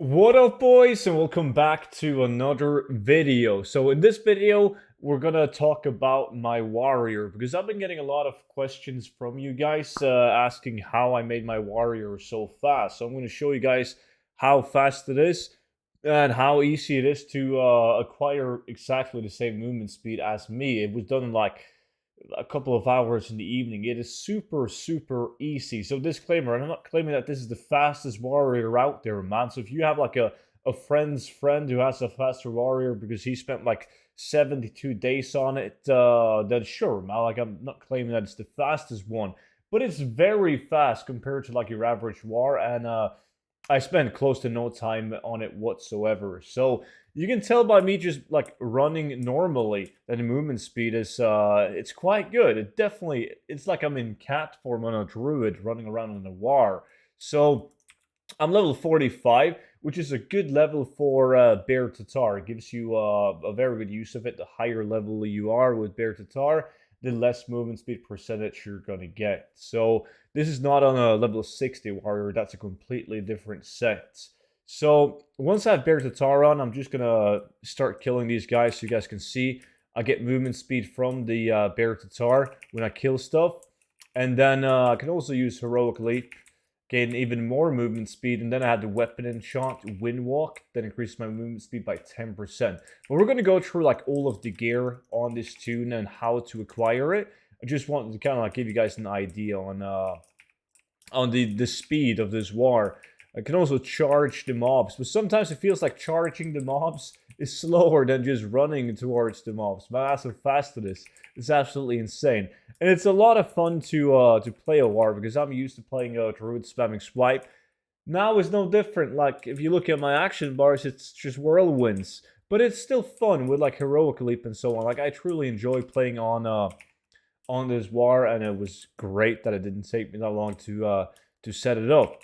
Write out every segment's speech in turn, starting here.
What up, boys, and welcome back to another video. So in this video, we're gonna talk about my warrior because I've been getting a lot of questions from you guys asking how I made my warrior so fast. So I'm gonna show you guys how fast it is and how easy it is to acquire exactly the same movement speed as me. It was done in like a couple of hours in the evening. It is super, super easy. So disclaimer, I'm not claiming that this is the fastest warrior out there, man. So if you have like a friend's friend who has a faster warrior because he spent like 72 days on it, then sure, man. Like I'm not claiming that it's the fastest one, but it's very fast compared to like your average war, and I spent close to no time on it whatsoever. So you can tell by me just like running normally that the movement speed is it's quite good. It's like I'm in cat form on a druid running around in a war. So I'm level 45, which is a good level for Bear Tatar. It gives you a very good use of it. The higher level you are with Bear Tatar, the less movement speed percentage you're going to get. So this is not on a level 60 warrior. That's a completely different set. So once I have Bear Tatar on, I'm just going to start killing these guys so you guys can see. I get movement speed from the Bear Tatar when I kill stuff. And then I can also use Heroic Leap, gain even more movement speed, and then I had the weapon enchant wind walk that increased my movement speed by 10%. But we're going to go through like all of the gear on this tune and how to acquire it. I just wanted to kind of like give you guys an idea on the speed of this war. I can also charge the mobs, but sometimes it feels like charging the mobs is slower than just running towards the mobs. Man, that's how fast it is. It's absolutely insane. And it's a lot of fun to play a war because I'm used to playing a druid spamming swipe. Now it's no different. Like if you look at my action bars, it's just whirlwinds. But it's still fun with like heroic leap and so on. Like I truly enjoy playing on this war, and it was great that it didn't take me that long to set it up.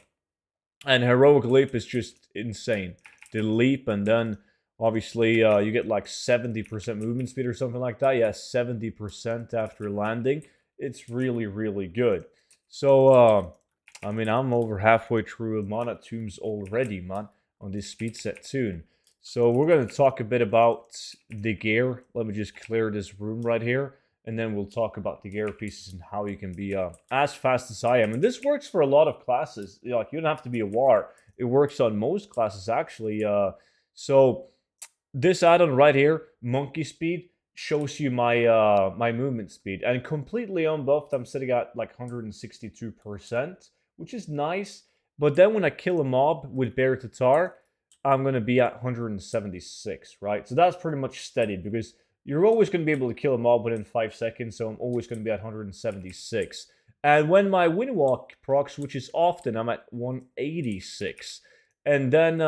And heroic leap is just insane. The leap, and then obviously you get like 70% movement speed or something like that. Yeah, 70% after landing. It's really, really good. So I mean, I'm over halfway through Mana Tombs already, man, on this speed set tune. So we're going to talk a bit about the gear. Let me just clear this room right here, and then we'll talk about the gear pieces and how you can be as fast as I am. And this works for a lot of classes. Like you don't have to be a war. It works on most classes actually. So this add-on right here, Monkey Speed, shows you my movement speed, and completely unbuffed, I'm sitting at like 162%, which is nice. But then when I kill a mob with Bear Tatar, I'm gonna be at 176, right? So that's pretty much steady because you're always going to be able to kill a mob within 5 seconds, so I'm always going to be at 176. And when my Windwalk procs, which is often, I'm at 186. And then,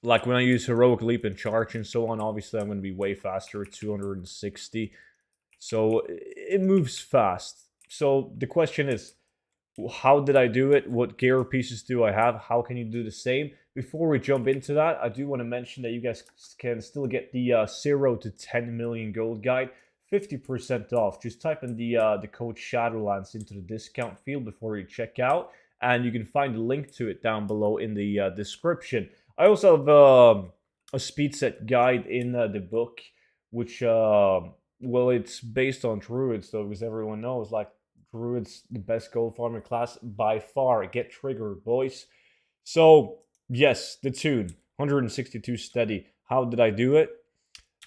like when I use Heroic Leap and Charge and so on, obviously I'm going to be way faster at 260. So it moves fast. So the question is, how did I do it? What gear pieces do I have? How can you do the same? Before we jump into that, I do want to mention that you guys can still get the 0 to 10 million gold guide 50% off. Just type in the code Shadowlands into the discount field before you check out, and you can find a link to it down below in the description. I also have a speed set guide in the book, which, well, it's based on druids, though, because everyone knows, like, druids the best gold farming class by far. Get triggered, boys. So yes, the tune 162 steady. How did I do it?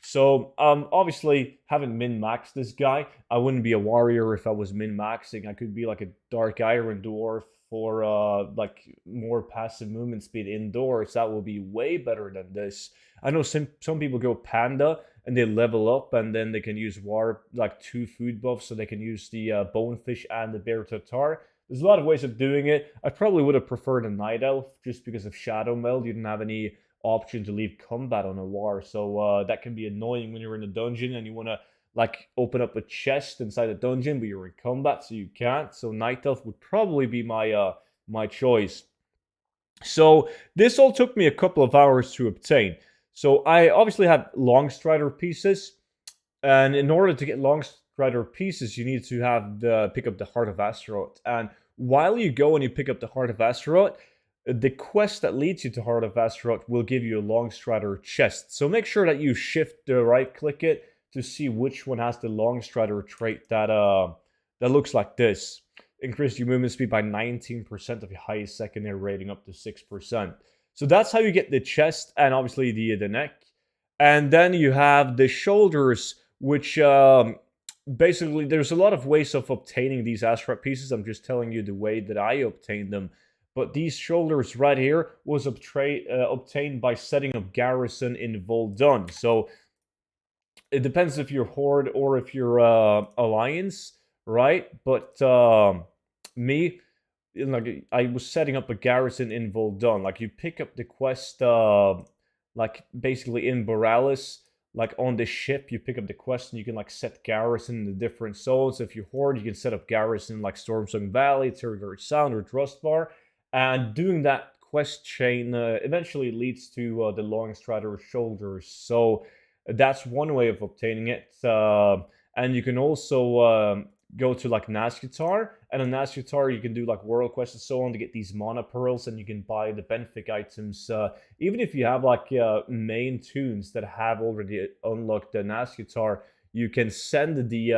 So obviously haven't min-maxed this guy. I wouldn't be a warrior if I was min-maxing. I could be like a dark iron dwarf for like more passive movement speed indoors. That will be way better than this. I know some people go panda and they level up, and then they can use war like 2 food buffs, so they can use the bonefish and the bear tartar. There's a lot of ways of doing it. I probably would have preferred a night elf just because of shadow meld. You didn't have any option to leave combat on a war, so that can be annoying when you're in a dungeon and you want to like open up a chest inside a dungeon, but you're in combat, so you can't. So night elf would probably be my choice. So this all took me a couple of hours to obtain. So I obviously had long strider pieces, and in order to get long strider pieces, you need to have the pick up the Heart of Astaroth. And while you go and you pick up the Heart of Astaroth, the quest that leads you to Heart of Azeroth will give you a Long Strider chest. So make sure that you shift right click it to see which one has the Long Strider trait that looks like this. Increase your movement speed by 19% of your highest secondary rating up to 6%. So that's how you get the chest and obviously the neck. And then you have the shoulders, which basically there's a lot of ways of obtaining these Azeroth pieces. I'm just telling you the way that I obtained them. But these shoulders right here was obtained by setting up garrison in Voldun. So it depends if you're Horde or if you're Alliance, right? But me, like I was setting up a garrison in Voldun. Like you pick up the quest, like basically in Borealis, like on the ship, you pick up the quest and you can like set garrison in the different zones. If you Horde, you can set up garrison like Stormsong Valley, Territory Sound, or Drustbar. And doing that quest chain eventually leads to the Long Strider shoulders. So that's one way of obtaining it. And you can also go to like Nazgutar, and on Nazgutar you can do like world quests and so on to get these mana pearls, and you can buy the Benfic items. Even if you have like main tunes that have already unlocked the Nazgutar, you can send the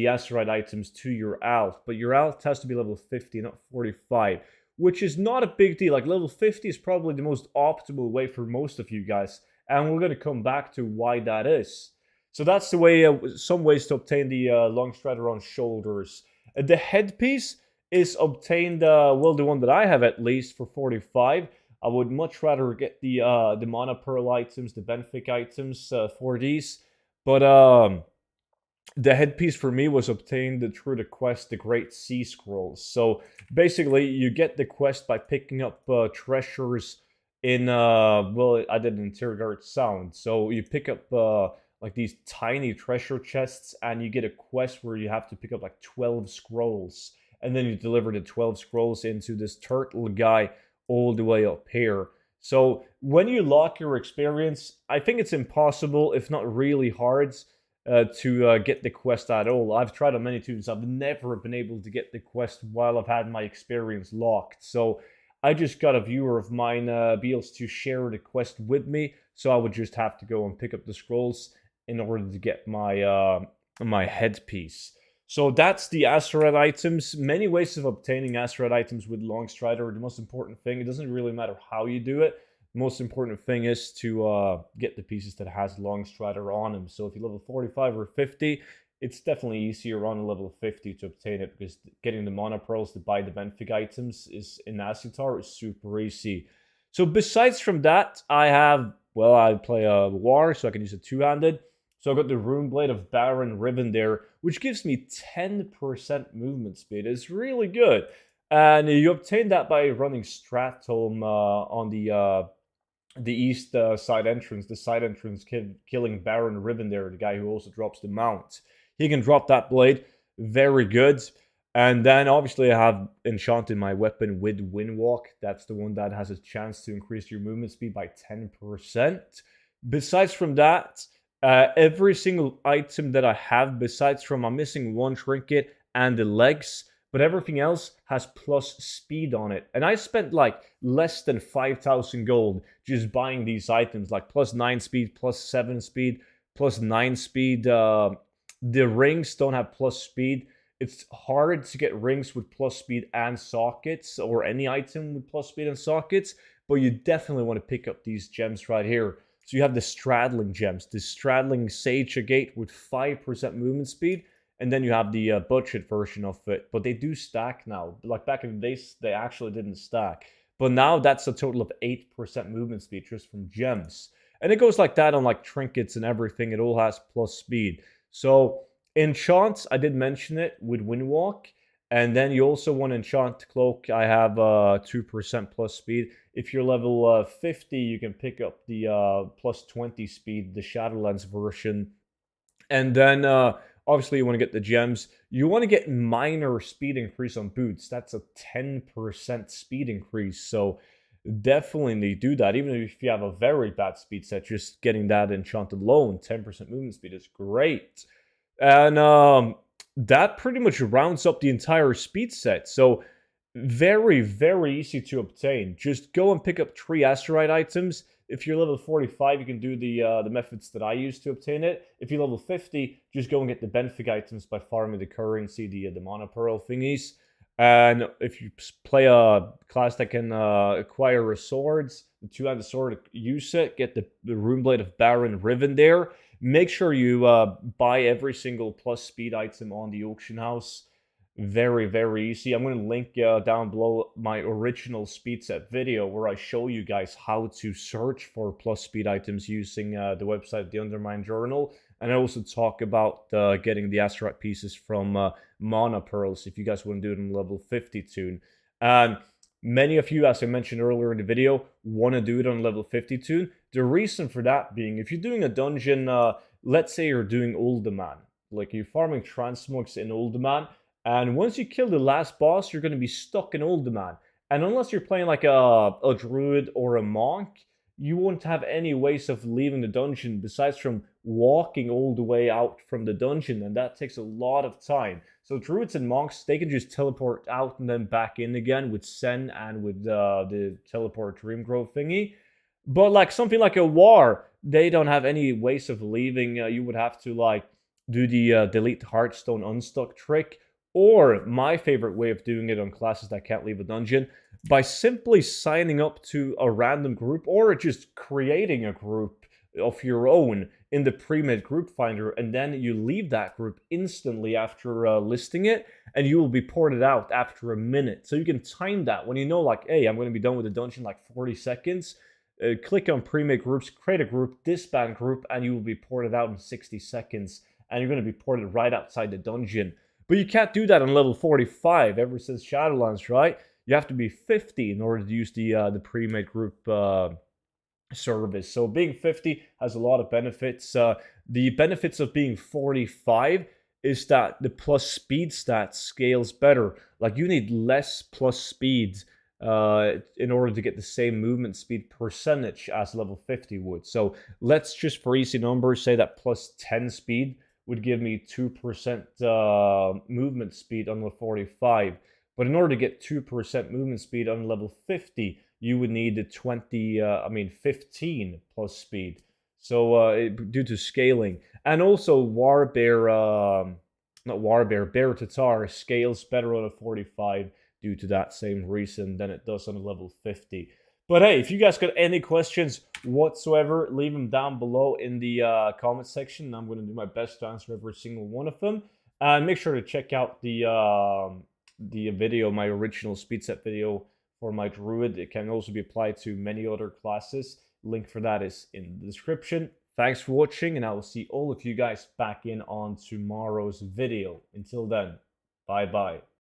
asteroid items to your alt, but your alt has to be level 50, not 45, which is not a big deal. Like level 50 is probably the most optimal way for most of you guys, and we're going to come back to why that is. So that's the way, some ways to obtain the Long Strider on shoulders. The headpiece is obtained, well, the one that I have at least for 45. I would much rather get the Mana Pearl items, the Benfic items for these, but the headpiece for me was obtained through the quest, the Great Sea Scrolls. So basically, you get the quest by picking up treasures in, well, I did in Territory Sound. So you pick up like these tiny treasure chests, and you get a quest where you have to pick up like 12 scrolls. And then you deliver the 12 scrolls into this turtle guy all the way up here. So when you lock your experience, I think it's impossible, if not really hard, to get the quest at all. I've tried on many tunes. I've never been able to get the quest while I've had my experience locked. So I just got a viewer of mine be able to share the quest with me. So I would just have to go and pick up the scrolls in order to get my my headpiece. So that's the Asteroid items. Many ways of obtaining Asteroid items with Long Strider. The most important thing, it doesn't really matter how you do it. Most important thing is to get the pieces that has Long Strider on them. So if you level 45 or 50, it's definitely easier on a level 50 to obtain it, because getting the Mana Pearls to buy the Benfic items is in Nazgutar is super easy. So besides from that, I have, well, I play a War, so I can use a two-handed. So I got the Rune Blade of Baron Riven there, which gives me 10% movement speed. It's really good. And you obtain that by running Stratholm on the east side entrance, the side entrance, killing Baron Riven there, the guy who also drops the mount. He can drop that blade, very good. And then obviously I have enchanted my weapon with Windwalk. That's the one that has a chance to increase your movement speed by 10%. Besides from that, every single item that I have, besides from, I'm missing one trinket and the legs, but everything else has plus speed on it. And I spent like less than 5,000 gold just buying these items, like plus 9 speed, plus 7 speed, plus 9 speed. The rings don't have plus speed. It's hard to get rings with plus speed and sockets, or any item with plus speed and sockets, but you definitely want to pick up these gems right here. So you have the Straddling gems, the Straddling Sage Agate with 5% movement speed, and then you have the budget version of it, but they do stack now. Like back in the days, they actually didn't stack. But now that's a total of 8% movement speed just from gems. And it goes like that on like trinkets and everything. It all has plus speed. So enchants, I did mention it with Windwalk. And then you also want to enchant Cloak. I have 2% plus speed. If you're level 50, you can pick up the plus 20 speed, the Shadowlands version. And then obviously you want to get the gems. You want to get minor speed increase on boots. That's a 10% speed increase. So definitely do that. Even if you have a very bad speed set, just getting that enchanted alone, 10% movement speed is great. And that pretty much rounds up the entire speed set. So Very, very easy to obtain. Just go and pick up 3 asteroid items. If you're level 45, you can do the methods that I use to obtain it. If you're level 50, just go and get the Benfic items by farming the currency, the mana pearl thingies. And if you play a class that can acquire swords, the two-handed sword, use it, get the rune blade of Baron Riven there. Make sure you buy every single plus speed item on the auction house. Very, very easy. I'm going to link down below my original speed set video where I show you guys how to search for plus speed items using the website, the Undermine Journal. And I also talk about getting the asteroid pieces from Mana Pearls if you guys want to do it in level 50 tune. And many of you, as I mentioned earlier in the video, want to do it on level 50 tune. The reason for that being, if you're doing a dungeon, let's say you're doing Uldaman, like you're farming transmogs in Uldaman, and once you kill the last boss, you're going to be stuck in Uldaman. And unless you're playing like a druid or a monk, you won't have any ways of leaving the dungeon besides from walking all the way out from the dungeon, and that takes a lot of time. So druids and monks, they can just teleport out and then back in again with Sen and with the teleport dream grove thingy. But like something like a war, they don't have any ways of leaving. You would have to like do the delete heartstone unstuck trick, or my favorite way of doing it on classes that can't leave a dungeon, by simply signing up to a random group or just creating a group of your own in the pre-made group finder, and then you leave that group instantly after listing it, and you will be ported out after a minute. So you can time that when you know, like, hey, I'm going to be done with the dungeon like 40 seconds. Click on pre-made groups, create a group, disband group, and you will be ported out in 60 seconds, and you're going to be ported right outside the dungeon. But you can't do that on level 45 ever since Shadowlands, right? You have to be 50 in order to use the pre-made group service. So being 50 has a lot of benefits. The benefits of being 45 is that the plus speed stat scales better. Like you need less plus speed in order to get the same movement speed percentage as level 50 would. So let's just, for easy numbers, say that plus 10 speed would give me 2% movement speed on level 45. But in order to get 2% movement speed on level 50, you would need the 15 plus speed. So due to scaling. And also Bear Tatar scales better on a 45 due to that same reason than it does on a level 50. But hey, if you guys got any questions whatsoever, leave them down below in the comment section. I'm going to do my best to answer every single one of them. And make sure to check out the video, my original speed set video for my druid. It can also be applied to many other classes. Link for that is in the description. Thanks for watching, and I will see all of you guys back in on tomorrow's video. Until then, bye-bye.